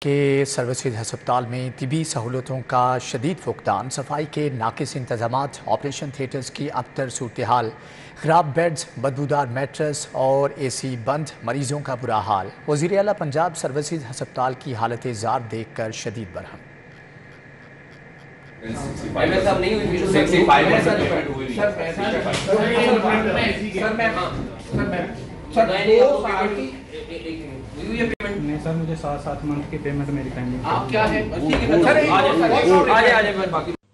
کہ سروسز ہسپتال میں طبی سہولتوں کا شدید فقدان، صفائی کے ناقص انتظامات، آپریشن تھیٹرز کی ابتر صورتحال، خراب بیڈز، بدبودار میٹرس اور اے سی بند، مریضوں کا برا حال۔ وزیر اعلیٰ پنجاب سروسز ہسپتال کی حالت زار دیکھ کر شدید برہم۔ سر مجھے 7 منتھ کی پیمنٹ میری پینڈنگ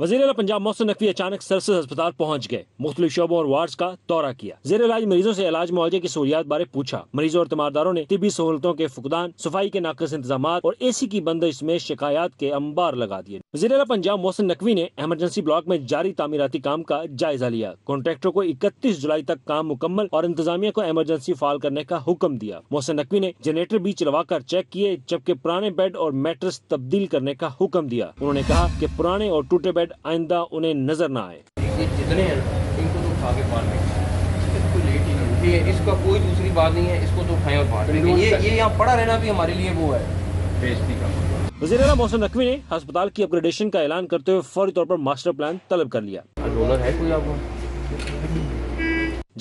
وزیر اعلیٰ پنجاب محسن نقوی اچانک سرسز ہسپتال پہنچ گئے، مختلف شعبوں اور وارڈز کا دورہ کیا، زیر علاج مریضوں سے علاج معالجے کی سہولیات بارے پوچھا۔ مریضوں اور تیمارداروں نے طبی سہولتوں کے فقدان، صفائی کے ناقص انتظامات اور اے سی کی بندش میں شکایات کے انبار لگا دیے۔ وزیر اعلیٰ پنجاب محسن نقوی نے ایمرجنسی بلاک میں جاری تعمیراتی کام کا جائزہ لیا، کانٹریکٹر کو 31 جولائی تک کام مکمل اور انتظامیہ کو ایمرجنسی فعال کرنے کا حکم دیا۔ محسن نقوی نے جنریٹر بھی چلوا کر چیک کیے، جبکہ پرانے بیڈ اور میٹرس تبدیل کرنے کا حکم دیا۔ انہوں نے کہا کہ پرانے اور ٹوٹے بیڈ آئندہ انہیں نظر نہ آئے۔ یہ جتنے ہیں ان کو تو اٹھا کے پار لیں، کوئی لیٹ ہی نہ ہوئی، اس کا کوئی دوسری بات نہیں ہے، اس کو تو اٹھائیں اور پار لیں۔ یہ یہاں پڑا رہنا بھی ہمارے لیے وہ ہے بےعزتی کا۔ وزیر اعلیٰ محسن نقوی نے ہسپتال کی اپ گریڈیشن کا اعلان کرتے ہوئے فوری طور پر ماسٹر پلان طلب کر لیا۔ ڈونر ہے کوئی آپ کو؟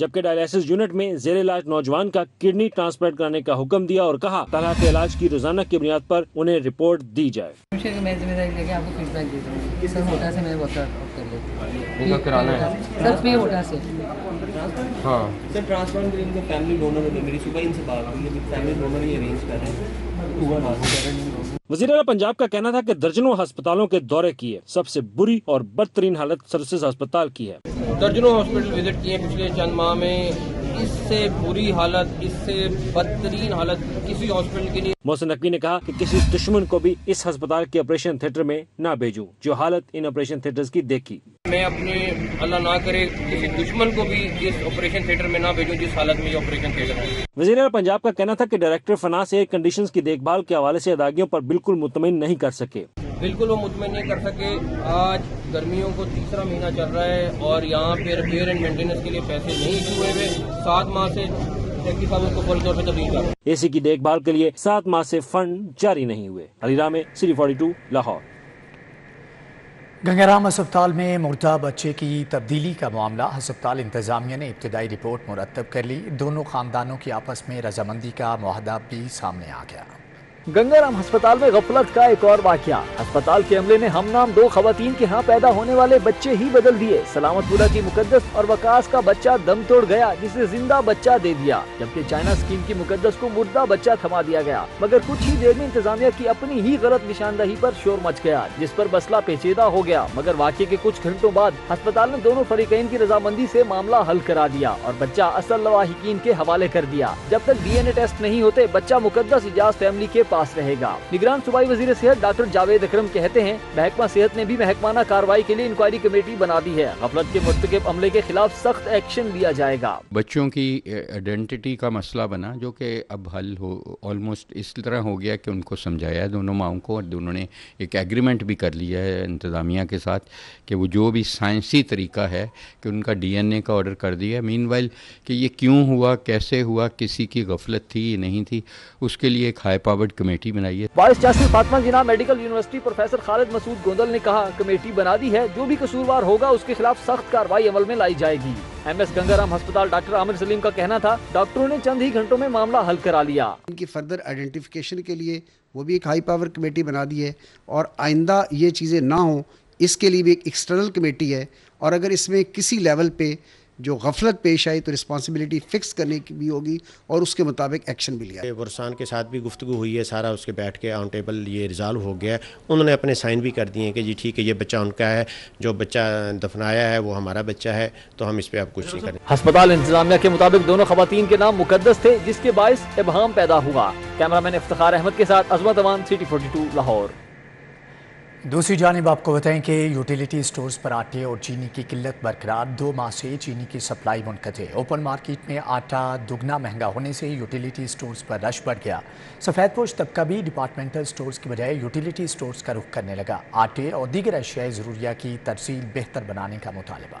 جبکہ ڈائلیسس یونٹ میں زیر علاج نوجوان کا کڈنی ٹرانسپلانٹ کرانے کا حکم دیا اور کہا طرح کے علاج کی روزانہ کی بنیاد پر انہیں رپورٹ دی جائے۔ میں ذمہ داری لے کے آپ کو فیڈ بیک دیتا ہوں سر، ہوٹا سے میں بہت کر لیتا ان کا کرانا ہے سر، میں ہوٹا سے ہاں سر ٹرانسپلانٹ کے لیے ان کا فیملی ڈونر ہوتا ہے، میری صبح ان سے بات ہوئی ہے، فیملی ڈونر ہی ارینج کر رہے ہیں۔ وزیر اعلیٰ پنجاب کا کہنا تھا کہ درجنوں ہسپتالوں کے دورے کیے، سب سے بری اور بدترین حالت سروسز ہسپتال کی ہے۔ درجنوں ہاسپٹل وزٹ کیے پچھلے چند ماہ میں، اس سے بری حالت، اس سے بدترین حالت کسی ہاسپٹل کی نہیں۔ محسن نقوی نے کہا کہ کسی دشمن کو بھی اس ہسپتال کے آپریشن تھیٹر میں نہ بھیجوں جو حالت ان آپریشن تھیٹرز کی دیکھی۔ میں اپنے اللہ نہ کرے کسی دشمن کو بھی اس آپریشن تھیٹر میں نہ بھیجوں جس حالت میں یہ آپریشن تھیٹر ہے۔ وزیر اعلیٰ پنجاب کا کہنا تھا کہ ڈائریکٹر فنانس ایئر کنڈیشنز کی دیکھ بھال کے حوالے سے ادائیگیوں پر بالکل مطمئن نہیں کر سکے۔ بالکل وہ مطمئن نہیں کر سکے۔ آج گرمیوں کو تیسرا مہینہ چل رہا ہے اور یہاں پہ ریپیئر اینڈ مینٹیننس کے لیے پیسے نہیں ایشو ہوئے ہوئے، 7 ماہ سے ٹیکسی صاحب اس کو فوری طور پہ تبدیل کر رہے ہیں۔ اے سی کی دیکھ بھال کے لیے 7 ماہ سے فنڈ جاری نہیں ہوئے۔ علی راہ میں سٹی 42 لاہور۔ گنگارام ہسپتال میں مردہ بچے کی تبدیلی کا معاملہ، ہسپتال انتظامیہ نے ابتدائی رپورٹ مرتب کر لی، دونوں خاندانوں کی آپس میں رضامندی کا معاہدہ بھی سامنے آ گیا۔ گنگارام ہسپتال میں غفلت کا ایک اور واقعہ، ہسپتال کے عملے نے ہم نام 2 خواتین کے ہاں پیدا ہونے والے بچے ہی بدل دیے۔ سلامت پورہ کی مقدس اور وکاس کا بچہ دم توڑ گیا جسے زندہ بچہ دے دیا، جبکہ چائنا اسکیم کی مقدس کو مردہ بچہ تھما دیا گیا، مگر کچھ ہی دیر میں انتظامیہ کی اپنی ہی غلط نشاندہی پر شور مچ گیا جس پر مسئلہ پیچیدہ ہو گیا، مگر واقعے کے کچھ گھنٹوں بعد ہسپتال نے دونوں فریقین کی رضامندی سے معاملہ حل کرا دیا اور بچہ اصل لواحقین کے حوالے کر دیا۔ جب تک ڈی این اے ٹیسٹ نہیں ہوتے بچہ مقدس اجاز فیملی کے پاس رہے گا۔ نگران صوبائی وزیر صحت ڈاکٹر جاوید اکرم کہتے ہیں محکمہ صحت نے بھی محکمانہ کارروائی کے لیے انکوائری کمیٹی بنا دی ہے، غفلت کے مرتکب عملے کے خلاف سخت ایکشن لیا جائے گا۔ بچوں کی آئیڈینٹی کا مسئلہ بنا جو کہ اب حل ہو، آلموسٹ اس طرح ہو گیا کہ ان کو سمجھایا ہے دونوں ماؤں کو، اور دونوں نے ایک ایگریمنٹ بھی کر لیا ہے انتظامیہ کے ساتھ کہ وہ جو بھی سائنسی طریقہ ہے کہ ان کا ڈی این اے کا آرڈر کر دیا ہے۔ مین وائل کہ یہ کیوں ہوا، کیسے ہوا، کسی کی غفلت تھی یا نہیں تھی، اس کے لیے ایک ہائی پاورڈ کمیٹی بنائی ہے۔ وائس چانسلر فاطمہ جناح میڈیکل یونیورسٹی پروفیسر خالد مسعود گوندل نے کہا کمیٹی بنا دی ہے، جو بھی قصوروار ہوگا اس کے خلاف سخت کارروائی عمل میں لائی جائے گی۔ ایم ایس گنگارام ہسپتال ڈاکٹر عامر سلیم کا کہنا تھا ڈاکٹروں نے چند ہی گھنٹوں میں معاملہ حل کرا لیا۔ ان کی فردر آئیڈینٹیفیکیشن کے لیے وہ بھی ایک ہائی پاور کمیٹی بنا دی ہے، اور آئندہ یہ چیزیں نہ ہوں اس کے لیے بھی ایک ایکسٹرنل کمیٹی ہے، اور اگر اس میں کسی لیول پہ جو غفلت پیش آئی تو رسپانسبلٹی فکس کرنے کی بھی ہوگی اور اس کے مطابق ایکشن بھی لیا۔ ورسان کے ساتھ بھی گفتگو ہوئی ہے، سارا اس کے بیٹھ کے آن ٹیبل یہ ریزالو ہو گیا ہے، انہوں نے اپنے سائن بھی کر دیے ہیں کہ جی ٹھیک ہے یہ بچہ ان کا ہے، جو بچہ دفنایا ہے وہ ہمارا بچہ ہے، تو ہم اس پہ اب کچھ نہیں کریں۔ ہسپتال انتظامیہ کے مطابق دونوں خواتین کے نام مقدس تھے جس کے باعث ابہام پیدا ہوا۔ کیمرامین افتخار احمد کے ساتھ عظمت امان، سٹی 42 لاہور۔ دوسری جانب آپ کو بتائیں کہ یوٹیلیٹی سٹورز پر آٹے اور چینی کی قلت برقرار، 2 ماہ سے چینی کی سپلائی منقطع، اوپن مارکیٹ میں آٹا دگنا مہنگا ہونے سے یوٹیلیٹی سٹورز پر رش بڑھ گیا۔ سفید پوش طبقہ بھی ڈپارٹمنٹل سٹورز کی بجائے یوٹیلیٹی سٹورز کا رخ کرنے لگا۔ آٹے اور دیگر اشیاء ضروریہ کی ترسیل بہتر بنانے کا مطالبہ۔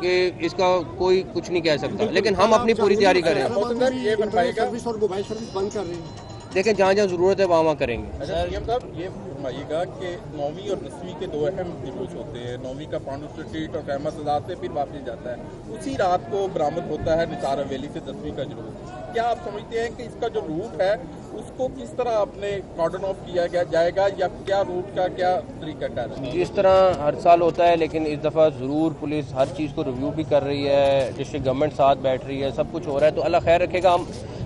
کہ اس کا کوئی کچھ نہیں کہہ سکتا، لیکن ہم اپنی پوری تیاری کریں گے. دیکھیں جہاں جہاں ضرورت ہے وہاں کریں گے. اچھا سی ایم صاحب یہ فرمائیے گا کہ 9ویں اور 10ویں کے 2 اہم دروس ہوتے ہیں. 9ویں کا پانڈو اسٹریٹ اور فیمس آزاد سے پھر واپس جاتا ہے، اسی رات کو برآمد ہوتا ہے نثار حویلی سے 10ویں کا جلوس. کیا آپ سمجھتے ہیں کہ اس کا جو روٹ ہے اس کو کس طرح اپنے کارڈن آف کیا جائے گا، یا کیا روٹ کا کیا طریقہ کار ہے؟ جس طرح ہر سال ہوتا ہے، لیکن اس دفعہ ضرور پولیس ہر چیز کو ریویو بھی کر رہی ہے، ڈسٹرکٹ گورنمنٹ ساتھ بیٹھ رہی ہے، سب کچھ ہو رہا ہے. تو اللہ خیر رکھے گا. ہم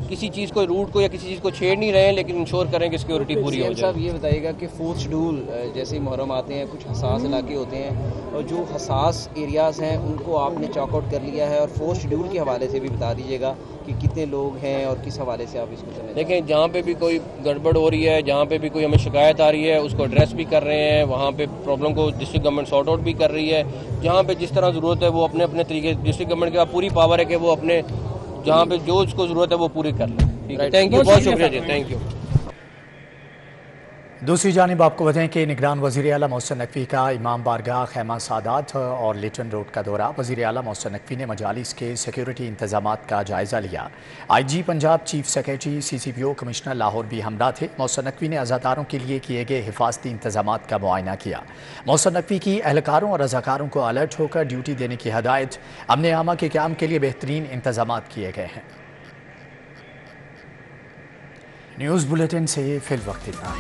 کسی چیز کو روٹ کو یا کسی چیز کو چھیڑ نہیں رہے ہیں، لیکن انشور کریں کہ سیکورٹی پوری ہو جائے. صاحب یہ بتائیے گا کہ 4 شیڈول جیسے محرم آتے ہیں، کچھ حساس علاقے ہوتے ہیں، اور جو حساس ایریاز ہیں ان کو آپ نے چاک آؤٹ کر لیا ہے، اور 4 شیڈول کے حوالے سے بھی بتا دیجیے گا کہ کتنے لوگ ہیں اور کس حوالے سے آپ اس کو چلیں. دیکھیں جہاں پہ بھی کوئی گڑبڑ ہو رہی ہے، جہاں پہ بھی کوئی ہمیں شکایت آ رہی ہے، اس کو ایڈریس بھی کر رہے ہیں. وہاں پہ پرابلم کو ڈسٹرکٹ گورنمنٹ سارٹ آؤٹ بھی کر رہی ہے. جہاں پہ جس طرح ضرورت ہے وہ اپنے اپنے طریقے، ڈسٹرکٹ گورنمنٹ کے پاس پوری پاور ہے کہ وہ اپنے جہاں پہ جو اس کو ضرورت ہے وہ پوری کر لیں. تھینک یو، بہت شکریہ جی، تھینک یو. دوسری جانب آپ کو بتائیں کہ نگران وزیر اعلیٰ محسن نقوی کا امام بارگاہ خیمہ سعادات اور لیٹن روڈ کا دورہ. وزیر اعلیٰ محسن نقوی نے مجالس کے سیکیورٹی انتظامات کا جائزہ لیا. I G Punjab, chief secretary, CCPO، commissioner Lahore بھی ہمراہ تھے. محسن نقوی نے عزاداروں کے لیے کیے گئے حفاظتی انتظامات کا معائنہ کیا. محسن نقوی کی اہلکاروں اور رضاکاروں کو الرٹ ہو کر ڈیوٹی دینے کی ہدایت. امن عامہ کے قیام کے لیے بہترین انتظامات کیے گئے ہیں. نیوز بلیٹن سے فی الوقت اتنا ہے.